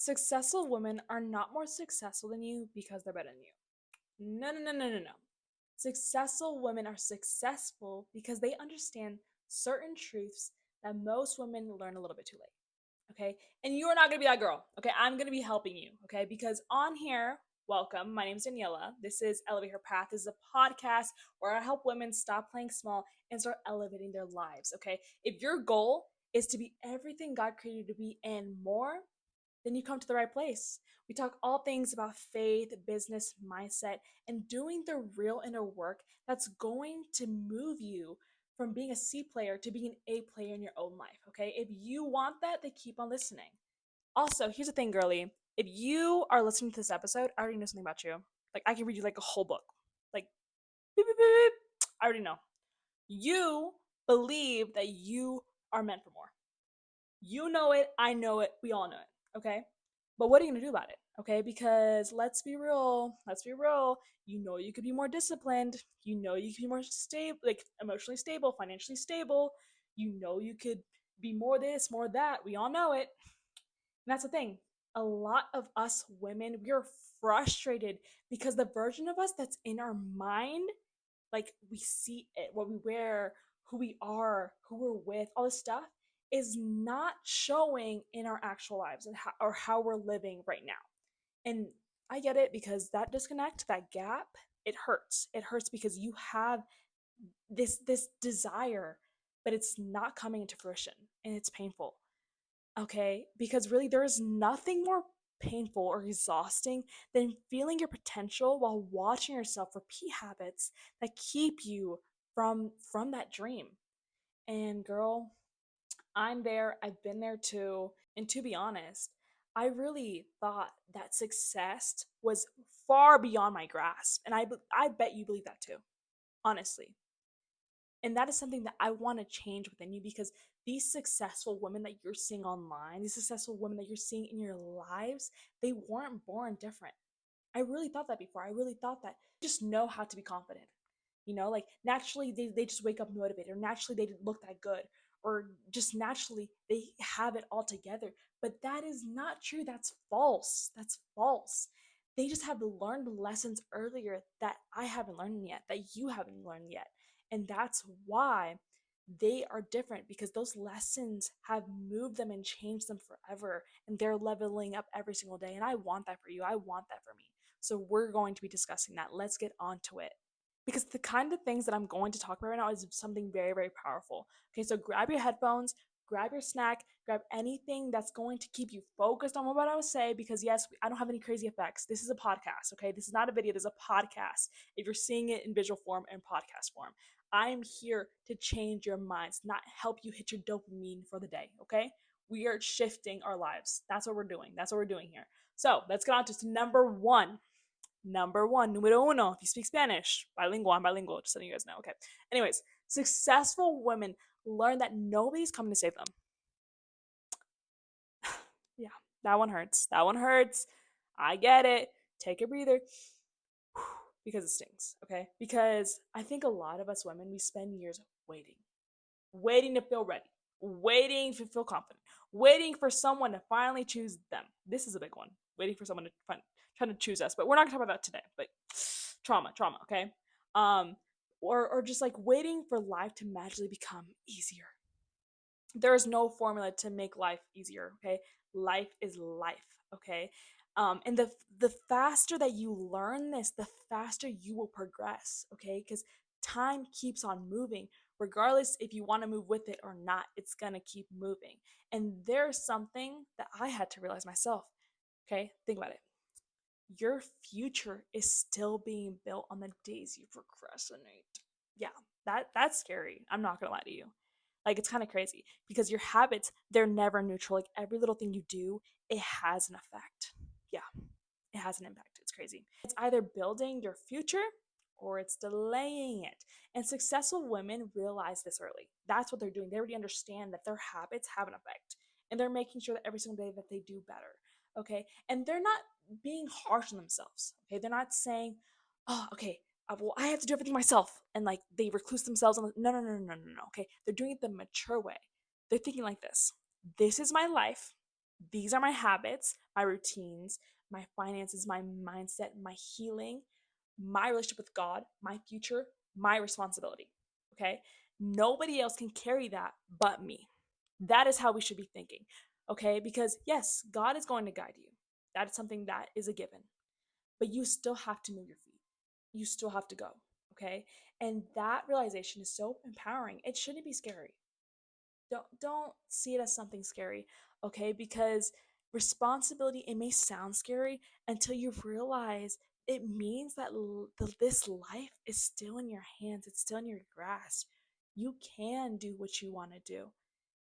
Successful women are not more successful than you because they're better than you. No, no, no, no, no, no. Successful women are successful because they understand certain truths that most women learn a little bit too late. Okay. And you are not going to be that girl. Okay. I'm going to be helping you. Okay. Because on here, welcome. My name is Daniela. This is Elevate Her Path. This is a podcast where I help women stop playing small and start elevating their lives. Okay. If your goal is to be everything God created you to be and more, then you come to the right place. We talk all things about faith, business, mindset, and doing the real inner work that's going to move you from being a C player to being an A player in your own life. Okay. If you want that, then keep on listening. Also, here's the thing, girly. If you are listening to this episode, I already know something about you. Like, I can read you like a whole book. Like, beep, beep, beep, beep. I already know. You believe that you are meant for more. You know it. I know it. We all know it. Okay. But what are you going to do about it? Okay. Because let's be real. Let's be real. You know, you could be more disciplined. You know, you could be more stable, like emotionally stable, financially stable. You know, you could be more this, more that. We all know it. And that's the thing. A lot of us women, we are frustrated because the version of us that's in our mind, like we see it, what we wear, who we are, who we're with, all this stuff is not showing in our actual lives and how we're living right now. And I get it because that disconnect, that gap, it hurts. It hurts because you have this desire, but it's not coming into fruition and it's painful. Okay? Because really there is nothing more painful or exhausting than feeling your potential while watching yourself repeat habits that keep you from that dream. And girl, I'm there. I've been there too. And to be honest, I really thought that success was far beyond my grasp. And I bet you believe that too, honestly. And that is something that I want to change within you because these successful women that you're seeing online, these successful women that you're seeing in your lives, they weren't born different. I really thought that before. I really thought that just know how to be confident. You know, like naturally they just wake up motivated, or naturally they look that good, or just naturally they have it all together. But that is not true. That's false. That's false. They just have learned lessons earlier that I haven't learned yet, that you haven't learned yet. And that's why they are different because those lessons have moved them and changed them forever. And they're leveling up every single day. And I want that for you. I want that for me. So we're going to be discussing that. Let's get on to it. Because the kind of things that I'm going to talk about right now is something very, very powerful. Okay, so grab your headphones, grab your snack, grab anything that's going to keep you focused on what I would say. Because yes, I don't have any crazy effects. This is a podcast, okay? This is not a video, this is a podcast. If you're seeing it in visual form and podcast form, I'm here to change your minds, not help you hit your dopamine for the day, okay? We are shifting our lives. That's what we're doing. That's what we're doing here. So let's get on to number one. Number one, numero uno. If you speak Spanish, bilingual, I'm bilingual, just letting you guys know. Okay. Anyways, successful women learn that nobody's coming to save them. Yeah, that one hurts. That one hurts. I get it. Take a breather because it stings. Okay. Because I think a lot of us women, we spend years waiting, waiting to feel ready, waiting to feel confident, waiting for someone to finally choose them. This is a big one. Waiting for someone to trying to choose us, but we're not gonna talk about that today. But trauma, okay? Um, or just like waiting for life to magically become easier. There is no formula to make life easier, okay? Life is life, okay? And the faster that you learn this, the faster you will progress, okay? Because time keeps on moving, regardless if you want to move with it or not. It's gonna keep moving. And there's something that I had to realize myself. Okay, think about it. Your future is still being built on the days you procrastinate. Yeah, that's scary. I'm not gonna lie to you. Like it's kind of crazy because your habits, they're never neutral. Like every little thing you do, it has an effect. Yeah, it has an impact. It's crazy. It's either building your future or it's delaying it. And successful women realize this early. That's what they're doing. They already understand that their habits have an effect and they're making sure that every single day that they do better. Okay. And they're not being harsh on themselves. Okay. They're not saying, oh, okay, well, I have to do everything myself. And like they recluse themselves. No, no, no, no, no, no, no. Okay. They're doing it the mature way. They're thinking like this: this is my life. These are my habits, my routines, my finances, my mindset, my healing, my relationship with God, my future, my responsibility. Okay? Nobody else can carry that but me. That is how we should be thinking. Okay? Because yes, God is going to guide you. That is something that is a given. But you still have to move your feet. You still have to go. Okay? And that realization is so empowering. It shouldn't be scary. Don't see it as something scary, okay? Because responsibility, it may sound scary until you realize it means that this life is still in your hands, it's still in your grasp. You can do what you want to do,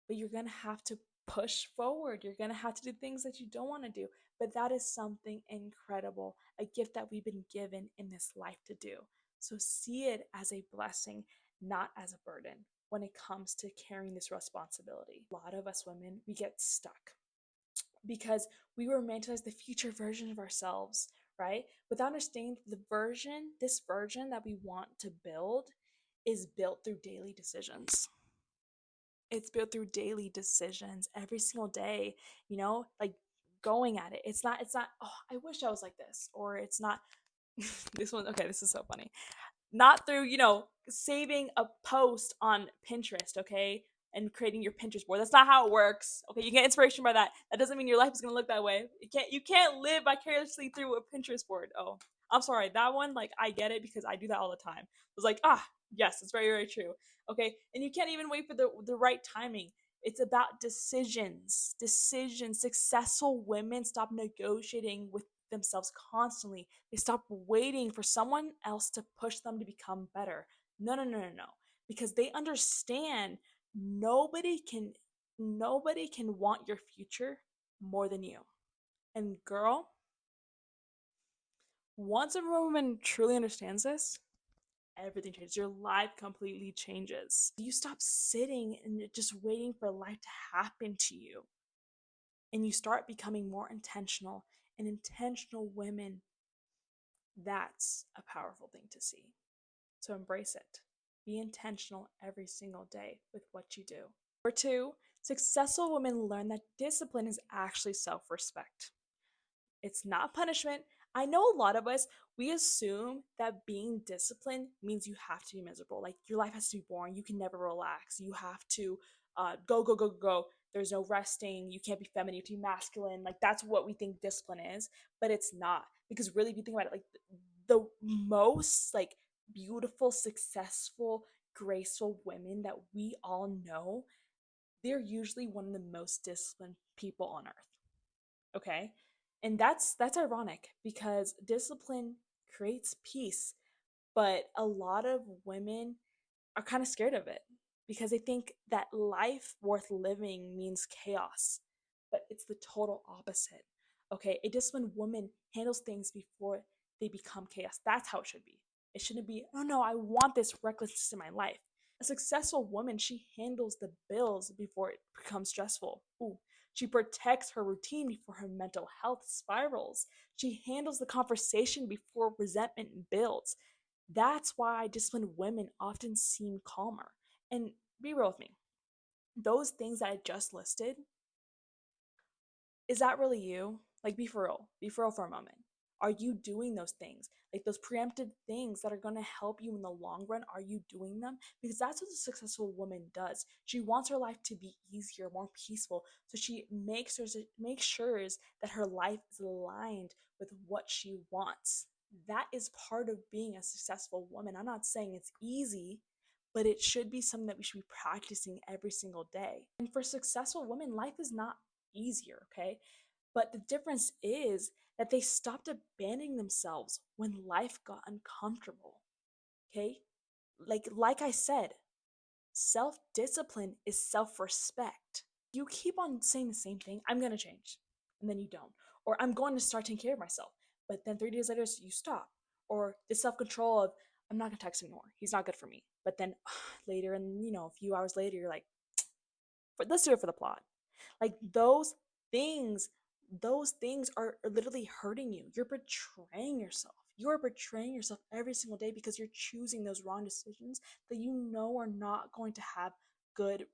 but you're going to have to push forward. You're going to have to do things that you don't want to do. But that is something incredible, a gift that we've been given in this life to do. So see it as a blessing, not as a burden when it comes to carrying this responsibility. A lot of us women, we get stuck because we romanticize the future version of ourselves, right? Without understanding this version that we want to build is built through daily decisions. It's built through daily decisions every single day, like going at it. It's not, oh, I wish I was like this, or it's not this one. Okay, this is so funny. Not through, saving a post on Pinterest, okay? And creating your Pinterest board. That's not how it works. Okay, you get inspiration by that. That doesn't mean your life is gonna look that way. You can't live vicariously through a Pinterest board. Oh, I'm sorry. That one, like, I get it because I do that all the time. It was like, yes, it's very, very true. Okay, and you can't even wait for the right timing. It's about decisions. Decisions. Successful women stop negotiating with themselves constantly. They stop waiting for someone else to push them to become better. No, no, no, no, no. Because they understand nobody can nobody can want your future more than you. And girl, once a woman truly understands this, everything changes. Your life completely changes. You stop sitting and just waiting for life to happen to you. And you start becoming more intentional. And intentional women, that's a powerful thing to see. So embrace it. Be intentional every single day with what you do. Number two, successful women learn that discipline is actually self respect. It's not punishment. I know a lot of us, we assume that being disciplined means you have to be miserable. Like your life has to be boring. You can never relax. You have to go, go, go, go. There's no resting. You can't be feminine. You have to be masculine. Like that's what we think discipline is, but it's not. Because really, if you think about it, like the most like beautiful, successful, graceful women that we all know, they're usually one of the most disciplined people on earth. Okay? And that's ironic because discipline creates peace, but a lot of women are kind of scared of it because they think that life worth living means chaos, but it's the total opposite. Okay, a disciplined woman handles things before they become chaos. That's how it should be. It shouldn't be, oh no, I want this recklessness in my life. A successful woman, she handles the bills before it becomes stressful. Ooh, she protects her routine before her mental health spirals. She handles the conversation before resentment builds. That's why disciplined women often seem calmer. And be real with me. Those things that I just listed, is that really you? Like, be for real. Be for real for a moment. Are you doing those things? Like those preemptive things that are going to help you in the long run, are you doing them? Because that's what a successful woman does. She wants her life to be easier, more peaceful. So she makes sure that her life is aligned with what she wants. That is part of being a successful woman. I'm not saying it's easy, but it should be something that we should be practicing every single day. And for successful women, life is not easier, okay? But the difference is that they stopped abandoning themselves when life got uncomfortable, okay? Like I said, self-discipline is self-respect. You keep on saying the same thing, I'm going to change, and then you don't. Or I'm going to start taking care of myself, but then 3 days later you stop. Or the self-control of I'm not going to text him anymore. He's not good for me. But then later and a few hours later you're like, let's do it for the plot. Like things those things are literally hurting you. You're betraying yourself. You're betraying yourself every single day because you're choosing those wrong decisions that you know are not going to have good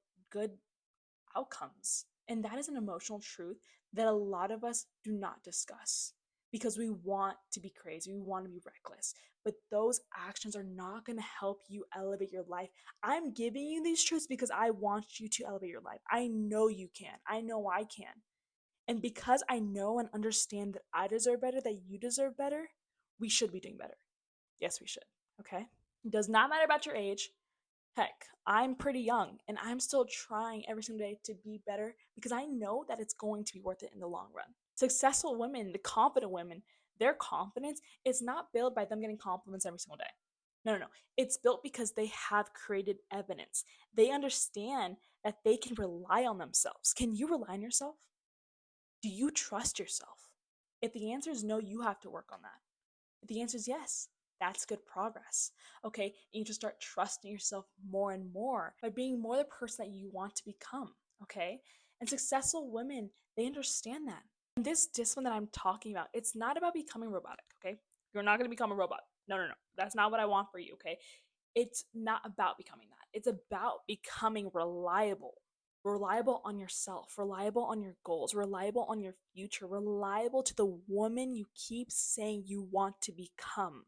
outcomes. And that is an emotional truth that a lot of us do not discuss because we want to be crazy, we want to be reckless. But those actions are not going to help you elevate your life. I'm giving you these truths because I want you to elevate your life. I know you can. I know I can. And because I know and understand that I deserve better, that you deserve better, we should be doing better. Yes, we should. Okay? It does not matter about your age. Heck, I'm pretty young and I'm still trying every single day to be better because I know that it's going to be worth it in the long run. Successful women, the confident women, their confidence is not built by them getting compliments every single day. No, no, no. It's built because they have created evidence. They understand that they can rely on themselves. Can you rely on yourself? Do you trust yourself? If the answer is no, you have to work on that. If the answer is yes, that's good progress. Okay, you need to start trusting yourself more and more by being more the person that you want to become. Okay, and successful women, they understand that. And this discipline that I'm talking about, it's not about becoming robotic. Okay, you're not going to become a robot. No, no, no. That's not what I want for you. Okay, it's not about becoming that. It's about becoming reliable on yourself, reliable on your goals, reliable on your future, reliable to the woman you keep saying you want to become.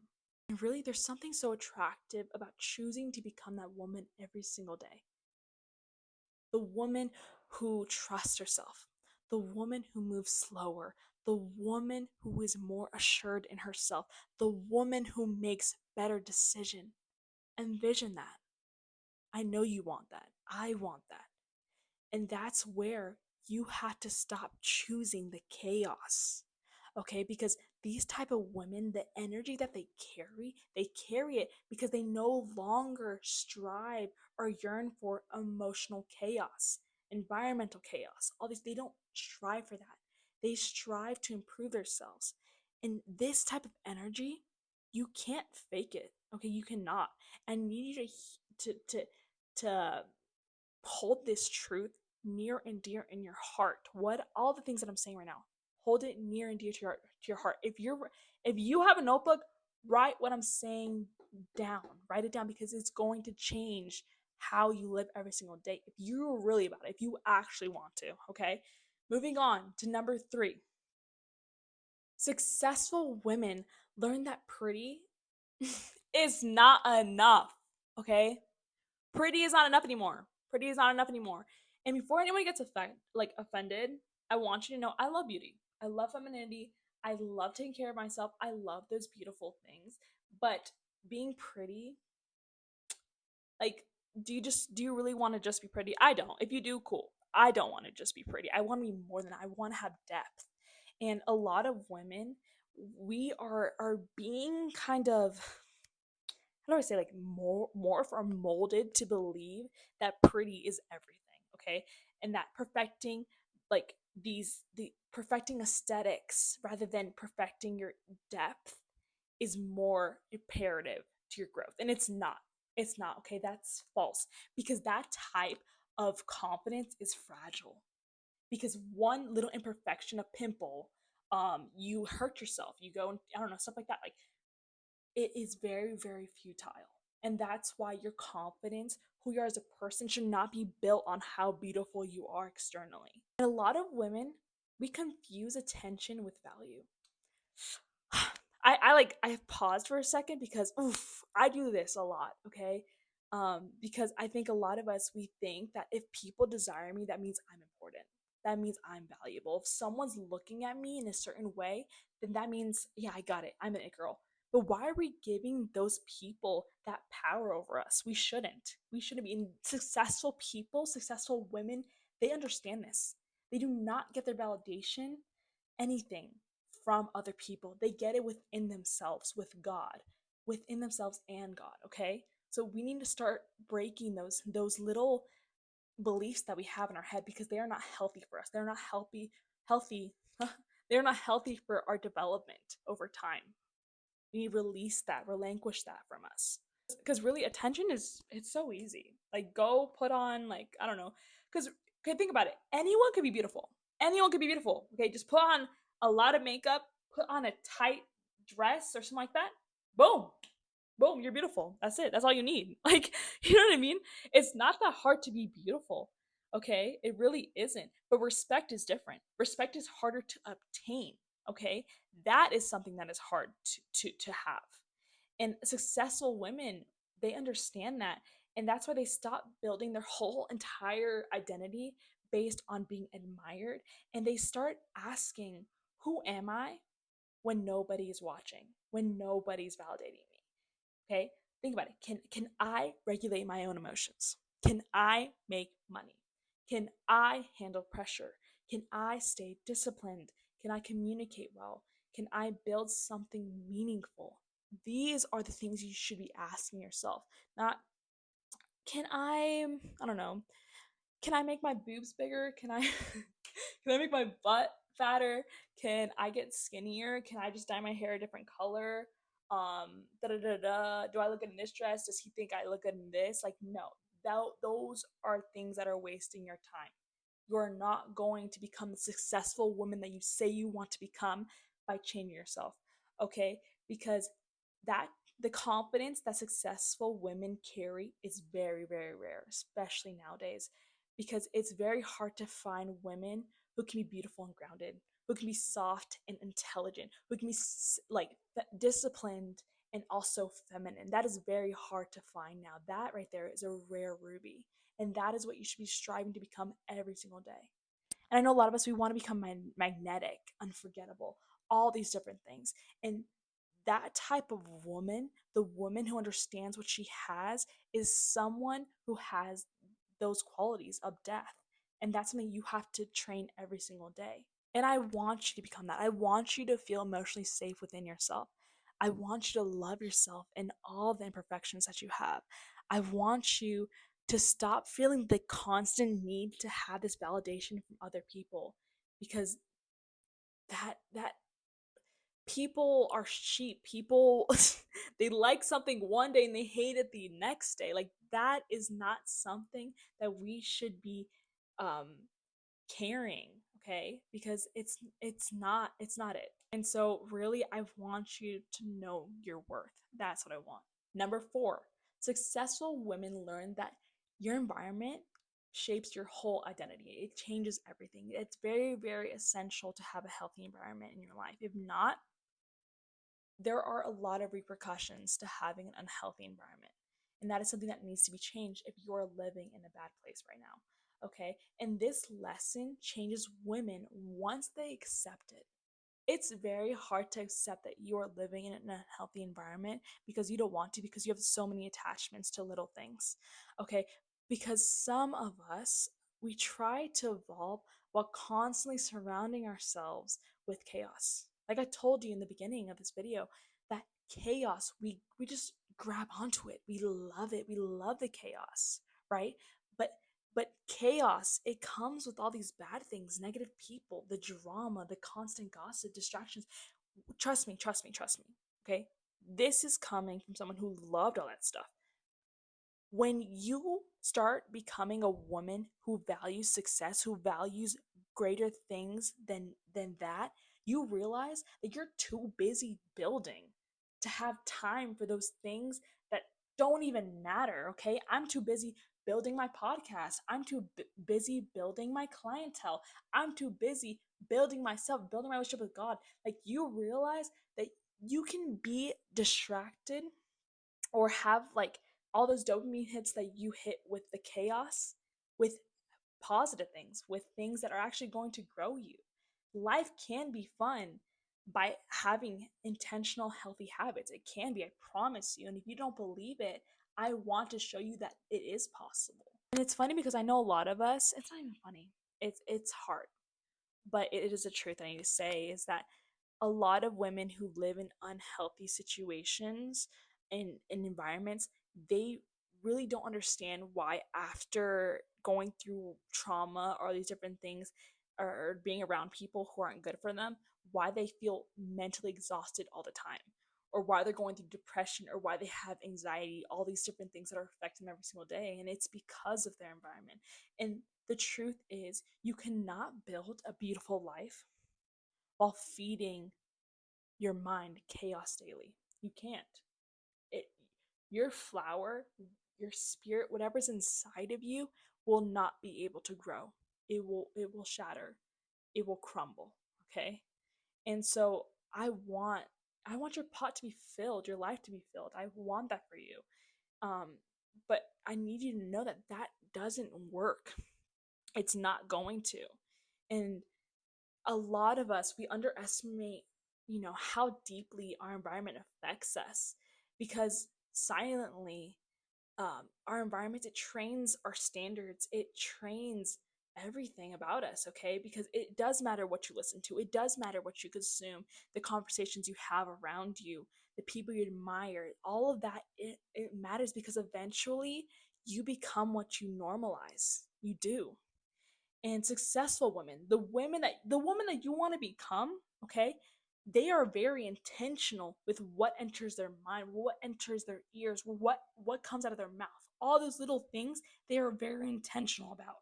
And really, there's something so attractive about choosing to become that woman every single day. The woman who trusts herself, the woman who moves slower, the woman who is more assured in herself, the woman who makes better decisions. Envision that. I know you want that. I want that. And that's where you have to stop choosing the chaos. Okay? Because these type of women, the energy that they carry it because they no longer strive or yearn for emotional chaos, environmental chaos. All these, they don't strive for that. They strive to improve themselves. And this type of energy, you can't fake it. Okay? You cannot. And you need to hold this truth near and dear in your heart. What all the things that I'm saying right now, hold it near and dear to your heart. If you have a notebook, write what I'm saying down. Write it down because it's going to change how you live every single day. If you're really about it, if you actually want to, okay? Moving on to number 3. Successful women learn that pretty is not enough, okay? Pretty is not enough anymore. Pretty is not enough anymore. And before anyone gets offended, I want you to know I love beauty. I love femininity. I love taking care of myself. I love those beautiful things. But being pretty, like, do you really want to just be pretty? I don't. If you do, cool. I don't want to just be pretty. I want to be more than that. I want to have depth. And a lot of women, we are being kind of, how do I say, like, more morph or molded to believe that pretty is everything, okay? And that perfecting, like, the perfecting aesthetics rather than perfecting your depth is more imperative to your growth. And it's not. It's not, okay? That's false because that type of confidence is fragile. Because one little imperfection, a pimple, you hurt yourself, you go and I don't know, stuff like that. Like, it is very, very futile. And that's why your confidence, who you are as a person, should not be built on how beautiful you are externally. And a lot of women, we confuse attention with value. I have paused for a second because oof, I do this a lot, okay? Because I think a lot of us, we think that if people desire me, that means I'm important. That means I'm valuable. If someone's looking at me in a certain way, then that means, yeah, I got it. I'm an it girl. But why are we giving those people that power over us? We shouldn't. We shouldn't be. And successful people, successful women, they understand this. They do not get their validation, anything, from other people. They get it within themselves, with God, within themselves and God, okay? So we need to start breaking those little beliefs that we have in our head because they are not healthy for us. They're not healthy. They're not healthy for our development over time. We need to release that, relinquish that from us. Because really, attention it's so easy. Like, go put on, like, I don't know. Because, okay, think about it. Anyone could be beautiful. Anyone could be beautiful. Okay, just put on a lot of makeup, put on a tight dress or something like that. Boom. Boom, you're beautiful. That's it. That's all you need. Like, you know what I mean? It's not that hard to be beautiful. Okay, it really isn't. But respect is different. Respect is harder to obtain. Okay, that is something that is hard to have. And successful women, they understand that. And that's why they stop building their whole entire identity based on being admired. And they start asking, who am I when nobody is watching, when nobody's validating me? Okay, think about it. Can I regulate my own emotions? Can I make money? Can I handle pressure? Can I stay disciplined? Can I communicate well? Can I build something meaningful? These are the things you should be asking yourself. Not, can I don't know, can I make my boobs bigger? Can I can I make my butt fatter? Can I get skinnier? Can I just dye my hair a different color? Da da da da. Do I look good in this dress? Does he think I look good in this? Like, no. Those are things that are wasting your time. You're not going to become the successful woman that you say you want to become by changing yourself. Okay? Because that the confidence that successful women carry is very, very rare, especially nowadays, because it's very hard to find women who can be beautiful and grounded, who can be soft and intelligent, who can be like disciplined and also feminine. That is very hard to find now. That right there is a rare ruby. And that is what you should be striving to become every single day. And I know a lot of us, we want to become magnetic, unforgettable, all these different things. And that type of woman, the woman who understands what she has, is someone who has those qualities of depth. And that's something you have to train every single day. And I want you to become that. I want you to feel emotionally safe within yourself. I want you to love yourself and all the imperfections that you have. I want you to stop feeling the constant need to have this validation from other people, because that people are sheep. People they like something one day and they hate it the next day. Like, that is not something that we should be um carrying, okay? Because it's not it. And so really, I want you to know your worth. That's what I want. Number 4, successful women learn that your environment shapes your whole identity. It changes everything. It's very, very essential to have a healthy environment in your life. If not, there are a lot of repercussions to having an unhealthy environment. And that is something that needs to be changed if you're living in a bad place right now. Okay. And this lesson changes women once they accept it. It's very hard to accept that you are living in an unhealthy environment because you don't want to, because you have so many attachments to little things. Okay. Because some of us, we try to evolve while constantly surrounding ourselves with chaos. Like I told you in the beginning of this video, that chaos, we just grab onto it. We love it. We love the chaos, right? But but chaos, it comes with all these bad things, negative people, the drama, the constant gossip, distractions. Trust me, trust me, trust me. Okay? This is coming from someone who loved all that stuff. When you start becoming a woman who values success, who values greater things than that, you realize that you're too busy building to have time for those things that don't even matter. Okay, I'm too busy building my podcast. I'm too busy building my clientele. I'm too busy building myself, building my relationship with God. Like, you realize that you can be distracted or have like all those dopamine hits that you hit with the chaos, with positive things, with things that are actually going to grow you. Life can be fun by having intentional, healthy habits. It can be, I promise you. And if you don't believe it, I want to show you that it is possible. And it's funny because I know a lot of us, it's not even funny. It's hard. But it is a truth I need to say, is that a lot of women who live in unhealthy situations and environments, they really don't understand why, after going through trauma or these different things, or being around people who aren't good for them, why they feel mentally exhausted all the time, or why they're going through depression, or why they have anxiety, all these different things that are affecting them every single day. And it's because of their environment. And the truth is, you cannot build a beautiful life while feeding your mind chaos daily. You can't. It Your flower, your spirit, whatever's inside of you will not be able to grow. It will shatter. It will crumble. Okay? And so I want your pot to be filled, your life to be filled. I want that for you. Um, but I need you to know that that doesn't work. It's not going to. And a lot of us, we underestimate, how deeply our environment affects us, because silently, our environment, it trains our standards, it trains everything about us. Okay, because it does matter what you listen to, it does matter what you consume, the conversations you have around you, the people you admire, all of that, it matters, because eventually you become what you normalize. You do. And successful women, the woman that you want to become, okay, they are very intentional with what enters their mind, what enters their ears, what comes out of their mouth. All those little things, they are very intentional about.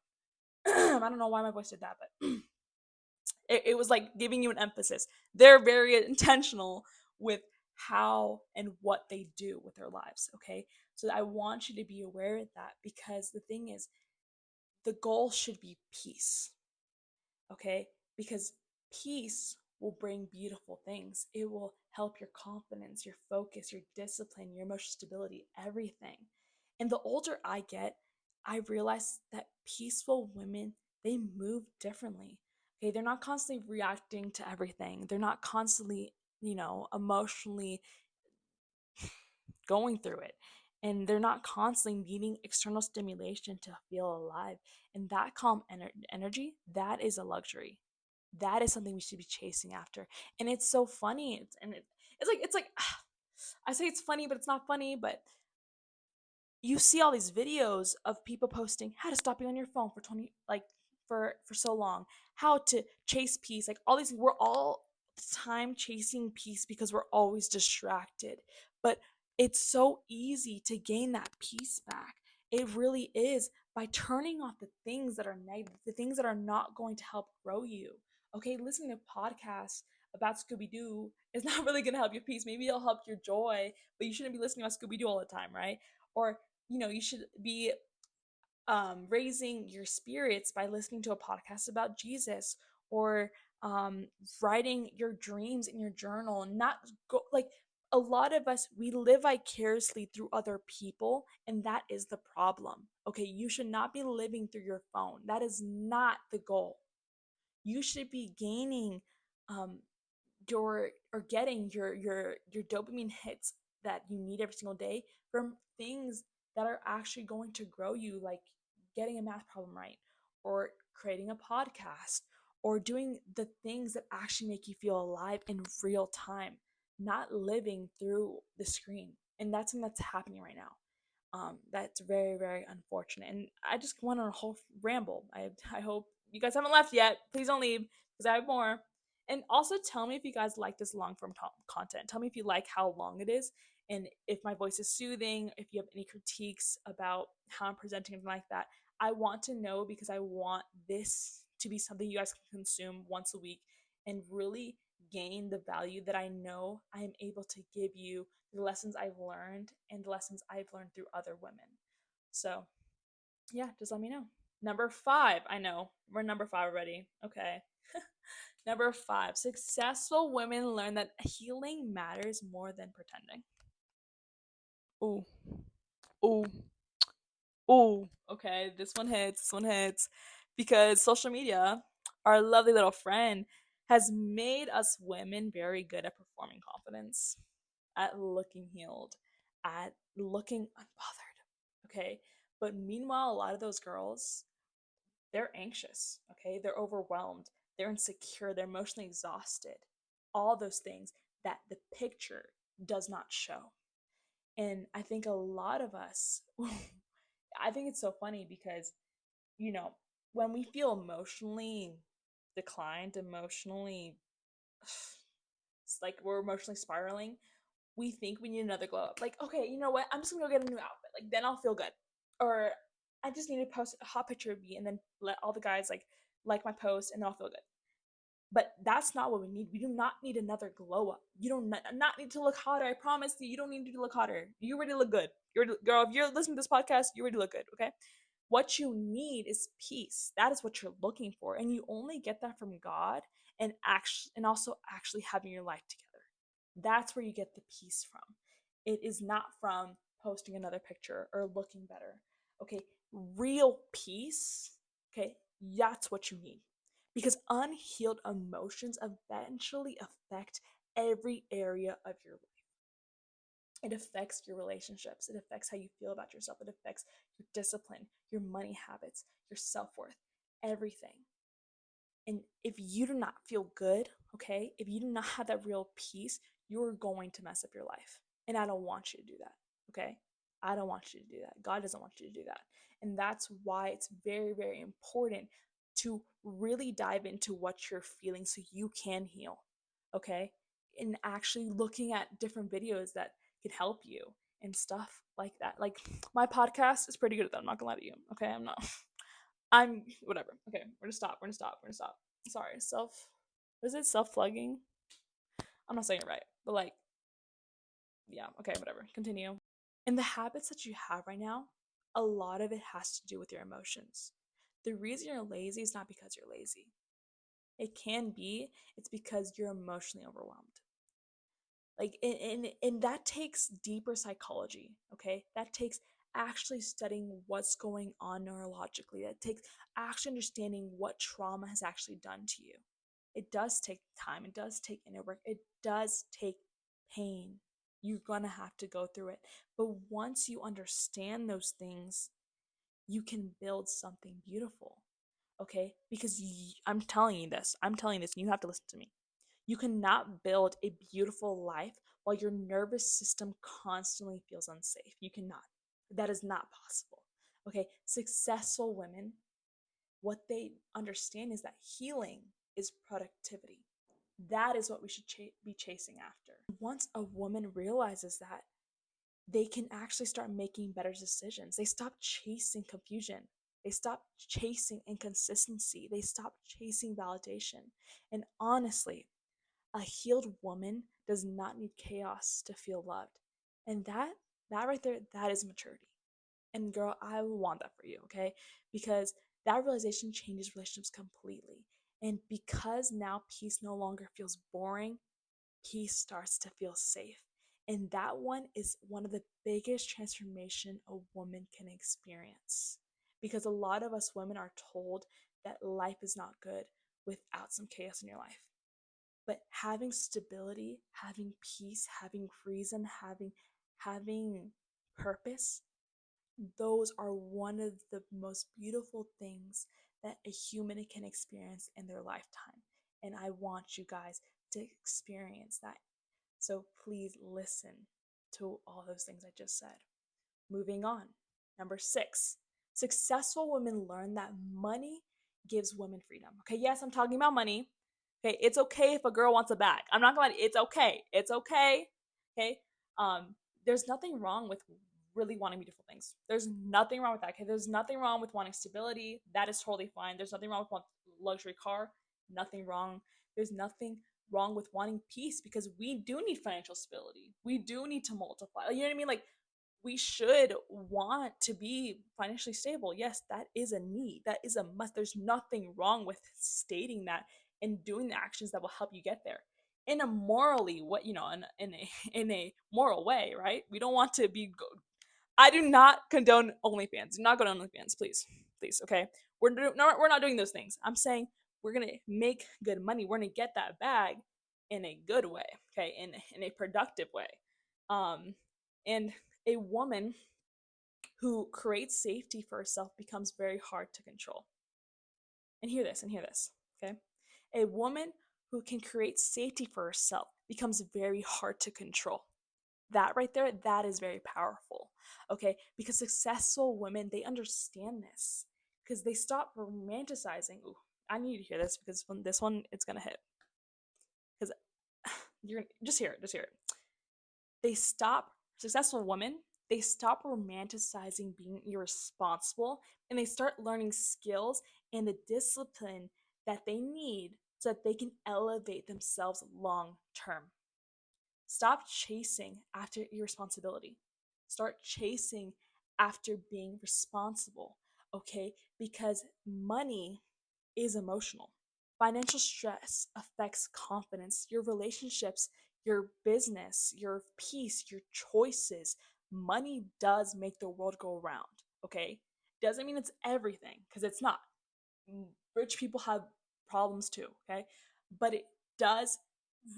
I don't know why my voice did that, but it was like giving you an emphasis. They're very intentional with how and what they do with their lives. Okay, so I want you to be aware of that, because the thing is, the goal should be peace. Okay? Because peace will bring beautiful things. It will help your confidence, your focus, your discipline, your emotional stability, everything. And the older I get, I realize that peaceful women, they move differently. Okay, they're not constantly reacting to everything. They're not constantly, emotionally going through it. And they're not constantly needing external stimulation to feel alive. And that calm energy, that is a luxury. That is something we should be chasing after. And it's so funny. It's like I say it's funny, but it's not funny. But you see all these videos of people posting how to stop being on your phone for 20, like, for so long, how to chase peace, like all these. We're all the time chasing peace because we're always distracted. But it's so easy to gain that peace back. It really is, by turning off the things that are negative, the things that are not going to help grow you. Okay, listening to podcasts about Scooby Doo is not really going to help your peace. Maybe it'll help your joy, but you shouldn't be listening about Scooby Doo all the time, right? Or you should be raising your spirits by listening to a podcast about Jesus, or um, writing your dreams in your journal. Not go like, a lot of us, we live vicariously through other people, and that is the problem. Okay, you should not be living through your phone. That is not the goal. You should be gaining um, your or getting your dopamine hits that you need every single day from things that are actually going to grow you, like getting a math problem right, or creating a podcast, or doing the things that actually make you feel alive in real time, not living through the screen. And that's something that's happening right now. That's very, very unfortunate. And I just went on a whole ramble. I hope you guys haven't left yet. Please don't leave, because I have more. And also tell me if you guys like this long form content. Tell me if you like how long it is, and if my voice is soothing, if you have any critiques about how I'm presenting, and like that. I want to know, because I want this to be something you guys can consume once a week and really gain the value that I know I am able to give you, the lessons I've learned and the lessons I've learned through other women. So, yeah, just let me know. Number 5, I know we're number 5 already. Okay. Number 5, successful women learn that healing matters more than pretending. Ooh, ooh, ooh. Okay, this one hits. This one hits. Because social media, our lovely little friend, has made us women very good at performing confidence, at looking healed, at looking unbothered. Okay. But meanwhile, a lot of those girls, they're anxious. Okay. They're overwhelmed. They're insecure. They're emotionally exhausted. All those things that the picture does not show. And I think a lot of us, I think it's so funny because, you know, when we feel emotionally declined, emotionally, it's like we're emotionally spiraling, we think we need another glow up. Like, okay, you know what? I'm just gonna go get a new outfit. Like, then I'll feel good. Or I just need to post a hot picture of me and then let all the guys like my post, and then I'll feel good. But that's not what we need. We do not need another glow up. You don't not need to look hotter. I promise you, you don't need to look hotter. You already look good. You're girl. If you're listening to this podcast, you already look good. Okay. What you need is peace. That is what you're looking for. And you only get that from God and also actually having your life together. That's where you get the peace from. It is not from posting another picture or looking better. Okay, real peace, okay, that's what you need. Because unhealed emotions eventually affect every area of your life. It affects your relationships. It affects how you feel about yourself. It affects your discipline, your money habits, your self worth, everything. And if you do not feel good, okay, if you do not have that real peace, you're going to mess up your life. And I don't want you to do that, okay? I don't want you to do that. God doesn't want you to do that. And that's why it's very, very important to really dive into what you're feeling so you can heal, okay? And actually looking at different videos that can help you and stuff like that. Like my podcast is pretty good at that. I'm not gonna lie to you, okay? I'm whatever. Okay, we're gonna stop. We're gonna stop. We're gonna stop. Sorry, was it self plugging? I'm not saying it right, but like, yeah, okay, whatever. Continue. And the habits that you have right now, a lot of it has to do with your emotions. The reason you're lazy is not because you're lazy. It can be, it's because you're emotionally overwhelmed. Like, and that takes deeper psychology, okay? That takes actually studying what's going on neurologically. That takes actually understanding what trauma has actually done to you. It does take time. It does take inner work. It does take pain. You're gonna have to go through it. But once you understand those things, you can build something beautiful, okay? Because I'm telling you this. I'm telling you this, and you have to listen to me. You cannot build a beautiful life while your nervous system constantly feels unsafe. You cannot. That is not possible. Okay, successful women, what they understand is that healing is productivity. That is what we should be chasing after. Once a woman realizes that, they can actually start making better decisions. They stop chasing confusion. They stop chasing inconsistency. They stop chasing validation. And honestly, a healed woman does not need chaos to feel loved. And that right there, that is maturity. And girl, I want that for you, okay? Because that realization changes relationships completely. And because now peace no longer feels boring, peace starts to feel safe. And that one is one of the biggest transformation a woman can experience. Because a lot of us women are told that life is not good without some chaos in your life. But having stability, having peace, having reason, having purpose, those are one of the most beautiful things that a human can experience in their lifetime. And I want you guys to experience that. So please listen to all those things I just said. Moving on. Number 6, successful women learn that money gives women freedom. Okay, yes, I'm talking about money. Okay, it's okay if a girl wants a bag. I'm not gonna lie, it's okay. It's okay. Okay. There's nothing wrong with really wanting beautiful things. There's nothing wrong with that. Okay, there's nothing wrong with wanting stability. That is totally fine. There's nothing wrong with wanting luxury car. Nothing wrong. There's nothing wrong with wanting peace because we do need financial stability. We do need to multiply. You know what I mean? Like we should want to be financially stable. Yes, that is a need. That is a must. There's nothing wrong with stating that and doing the actions that will help you get there in a morally what in a moral way, right? We don't want to be I do not condone OnlyFans. Do not go to OnlyFans, please. Please, okay? We're not doing those things. I'm saying we're going to make good money. We're going to get that bag in a good way, okay? In a productive way. And a woman who creates safety for herself becomes very hard to control. And hear this, okay? A woman who can create safety for herself becomes very hard to control. That right there, that is very powerful, okay? Because successful women, they understand this because they stop romanticizing. Ooh, I need to hear this because when this one, it's gonna hit. Because you're just hear it. They stop, successful women, they stop romanticizing being irresponsible and they start learning skills and the discipline that they need so that they can elevate themselves long term. Stop chasing after irresponsibility. Start chasing after being responsible. okay? Because money is emotional. Financial stress affects confidence, your relationships, your business, your peace, your choices. Money does make the world go round, okay? Doesn't mean it's everything, because it's not. Rich people have problems too, okay? But it does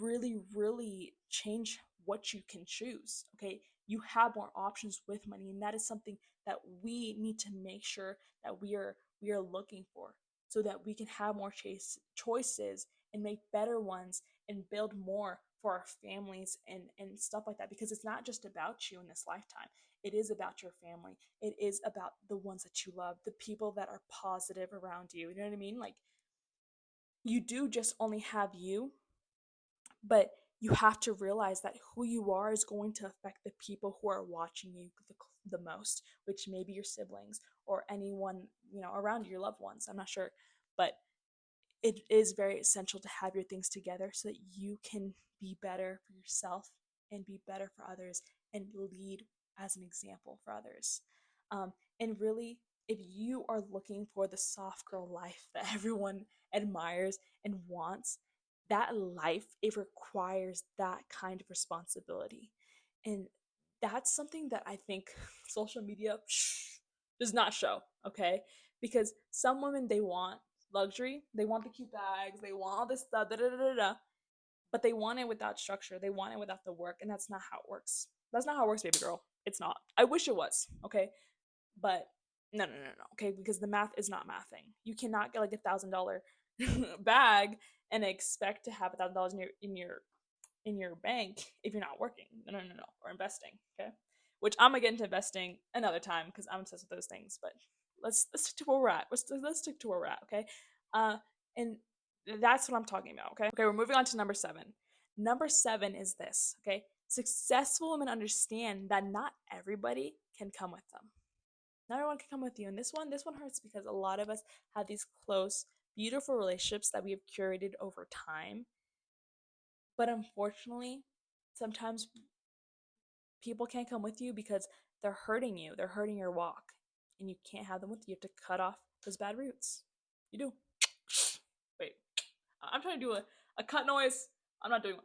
really, really change what you can choose, okay? You have more options with money, and that is something that we need to make sure that we are looking for, so that we can have more choices and make better ones and build more for our families and stuff like that, because it's not just about you in this lifetime. It is about your family. It is about the ones that you love, the people that are positive around you. You know what I mean? Like, you do just only have you, but you have to realize that who you are is going to affect the people who are watching you the most, which may be your siblings or anyone, around you, your loved ones. I'm not sure, but it is very essential to have your things together so that you can be better for yourself and be better for others and lead as an example for others. And really, if you are looking for the soft girl life that everyone admires and wants, that life, it requires that kind of responsibility. And that's something that I think social media does not show, okay? Because some women, they want luxury, they want the cute bags, they want all this stuff, da da da da da, but they want it without structure, they want it without the work, and that's not how it works. That's not how it works, baby girl. It's not. I wish it was, okay? But no, no, no, no, okay? Because the math is not mathing. You cannot get like $1,000 bag and expect to have $1,000 in your bank if you're not working. No, no, no, no. Or investing, okay? Which I'm gonna get into investing another time because I'm obsessed with those things. But let's stick to where we're at. Let's stick to where we're at, okay? Uh, and that's what I'm talking about, okay? Okay, we're moving on to number 7. Number 7 is this, okay? Successful women understand that not everybody can come with them. Not everyone can come with you. And this one hurts because a lot of us have these close, beautiful relationships that we have curated over time. But unfortunately, sometimes people can't come with you because they're hurting you. They're hurting your walk. And you can't have them with you. You have to cut off those bad roots. You do. Wait. I'm trying to do a cut noise. I'm not doing one.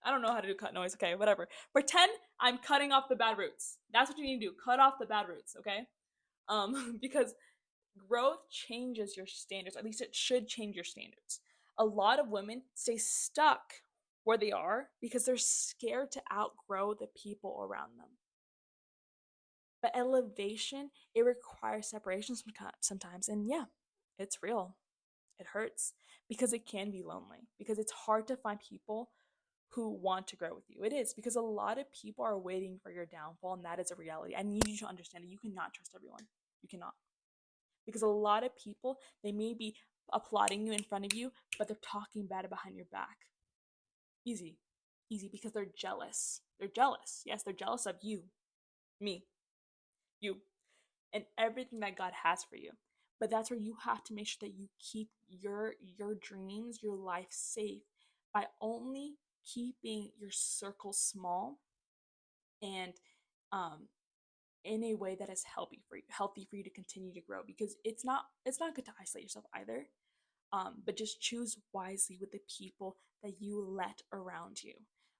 I don't know how to do cut noise. Okay, whatever. Pretend I'm cutting off the bad roots. That's what you need to do. Cut off the bad roots, okay? Because growth changes your standards. At least it should change your standards. A lot of women stay stuck where they are because they're scared to outgrow the people around them. But elevation, it requires separation sometimes. And yeah, it's real. It hurts because it can be lonely, because it's hard to find people who want to grow with you. It is because a lot of people are waiting for your downfall, and that is a reality. I need you to understand that you cannot trust everyone. You cannot. Because a lot of people, they may be applauding you in front of you, but they're talking bad behind your back. Easy. Easy, because they're jealous. They're jealous. Yes, they're jealous of you, me, you, and everything that God has for you. But that's where you have to make sure that you keep your dreams, your life safe by only keeping your circle small and um in a way that is healthy for you to continue to grow, because it's not good to isolate yourself either. But just choose wisely with the people that you let around you,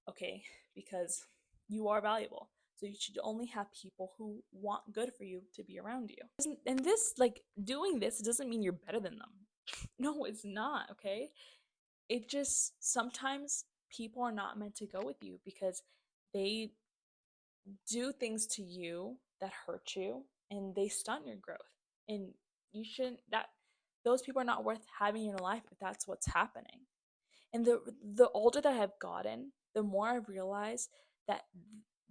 okay? Because you are valuable. So you should only have people who want good for you to be around you. And this, like, doing this doesn't mean you're better than them. No, it's not, okay? It just sometimes people are not meant to go with you because they do things to you that hurt you and they stunt your growth. And you shouldn't that those people are not worth having in your life if that's what's happening. And the older that I've gotten, the more I've realized that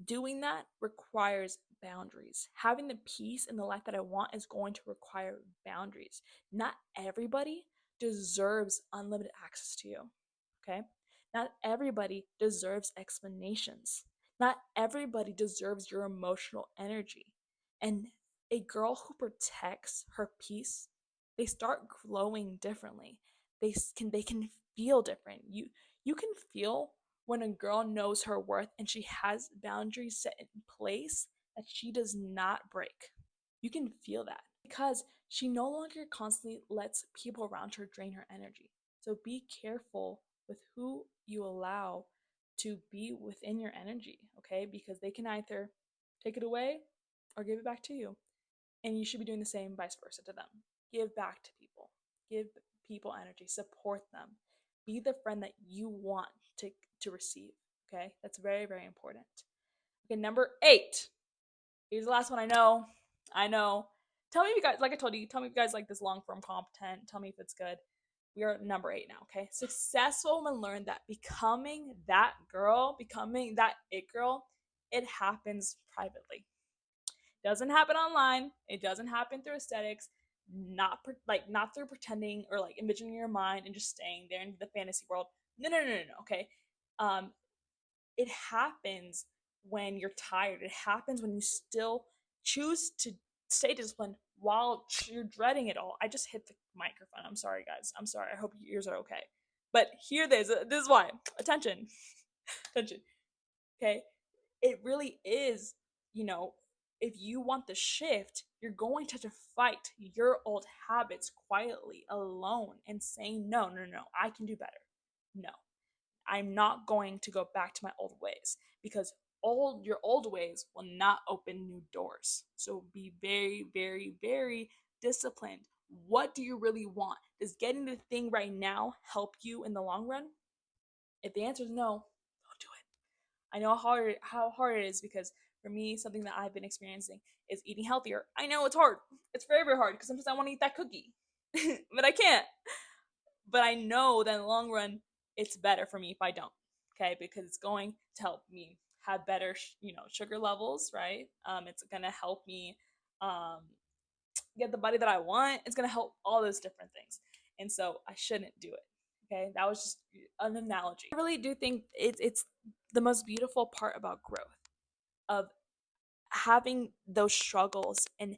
doing that requires boundaries. Having the peace in the life that I want is going to require boundaries. Not everybody deserves unlimited access to you. Okay? Not everybody deserves explanations. Not everybody deserves your emotional energy. And a girl who protects her peace, they start glowing differently. They can feel different. You can feel when a girl knows her worth and she has boundaries set in place that she does not break. You can feel that. because she no longer constantly lets people around her drain her energy. So be careful with who you allow to be within your energy, okay? Because they can either take it away or give it back to you. And you should be doing the same vice versa to them. Give back to people. Give people energy. Support them. Be the friend that you want to receive, okay? That's very, very important. Okay, number 8. Here's the last one. I know. Tell me if you guys, like I told you, tell me if you guys like this long form content. Tell me if it's good. We are at number 8 now, okay? Successful women learn that becoming that girl, becoming that it girl, it happens privately. It doesn't happen online. It doesn't happen through aesthetics. Not through pretending or like envisioning your mind and just staying there in the fantasy world. No. Okay, um, it happens when you're tired. It happens when you still choose to stay disciplined while you're dreading it all. I just hit the microphone. I'm sorry, guys. I'm sorry. I hope your ears are okay. But here this is why. Attention. Attention. Okay? It really is, if you want the shift, you're going to have to fight your old habits quietly, alone, and saying, no, I can do better. No, I'm not going to go back to my old ways because your old ways will not open new doors. So be very, very, very disciplined. What do you really want? Does getting the thing right now help you in the long run? If the answer is no, don't do it. I know how hard it is because for me, something that I've been experiencing is eating healthier. I know it's hard. It's very, very hard because sometimes I want to eat that cookie, but I can't. But I know that in the long run, it's better for me if I don't. Okay, because it's going to help me have better, sugar levels. Right. It's gonna help me um, get the body that I want. It's gonna help all those different things, and so I shouldn't do it. Okay, that was just an analogy. I really do think it's the most beautiful part about growth of having those struggles and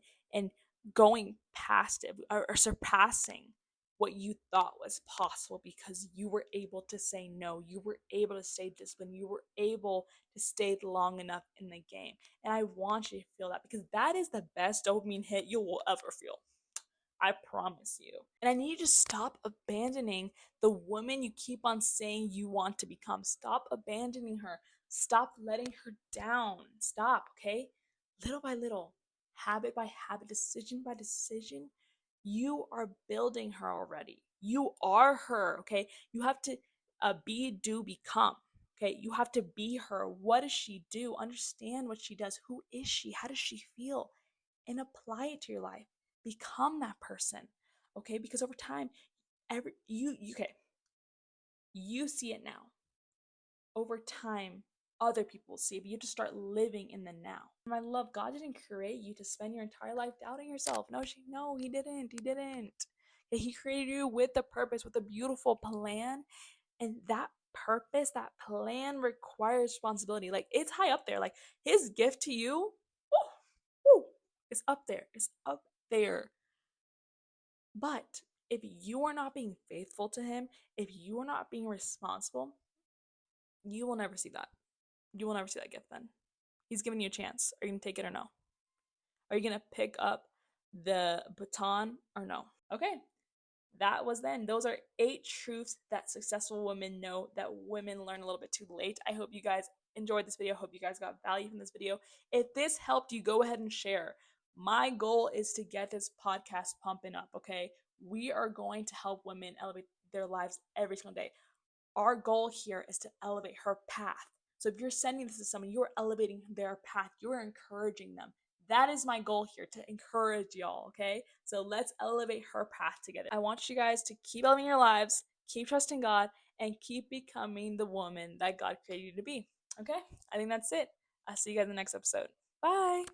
going past it or surpassing what you thought was possible because you were able to say no, you were able to stay disciplined, you were able to stay long enough in the game. And I want you to feel that because that is the best dopamine hit you will ever feel. I promise you. And I need you to stop abandoning the woman you keep on saying you want to become. Stop abandoning her. Stop letting her down. Stop, okay? Little by little, habit by habit, decision by decision, you are building her already. You are her, okay? You have to be, do, become. Okay, you have to be her. What does she do? Understand what she does. Who is she? How does she feel? And apply it to your life. Become that person. Okay, because over time, you see it now. Over time, other people see it, but you have to start living in the now. My love, God didn't create you to spend your entire life doubting yourself. No, He didn't. He didn't. He created you with a purpose, with a beautiful plan, and that purpose, that plan requires responsibility. Like it's high up there. Like His gift to you, woo, it's up there. It's up there. But if you are not being faithful to Him, if you are not being responsible, you will never see that. You will never see that gift then. He's giving you a chance. Are you going to take it or no? Are you going to pick up the baton or no? Okay. That was then. Those are 8 truths that successful women know that women learn a little bit too late. I hope you guys enjoyed this video. I hope you guys got value from this video. If this helped you, go ahead and share. My goal is to get this podcast pumping up, okay? We are going to help women elevate their lives every single day. Our goal here is to elevate her path. So if you're sending this to someone, you're elevating their path, you're encouraging them. That is my goal here, to encourage y'all, okay? So let's elevate her path together. I want you guys to keep elevating your lives, keep trusting God, and keep becoming the woman that God created you to be, okay? I think that's it. I'll see you guys in the next episode. Bye!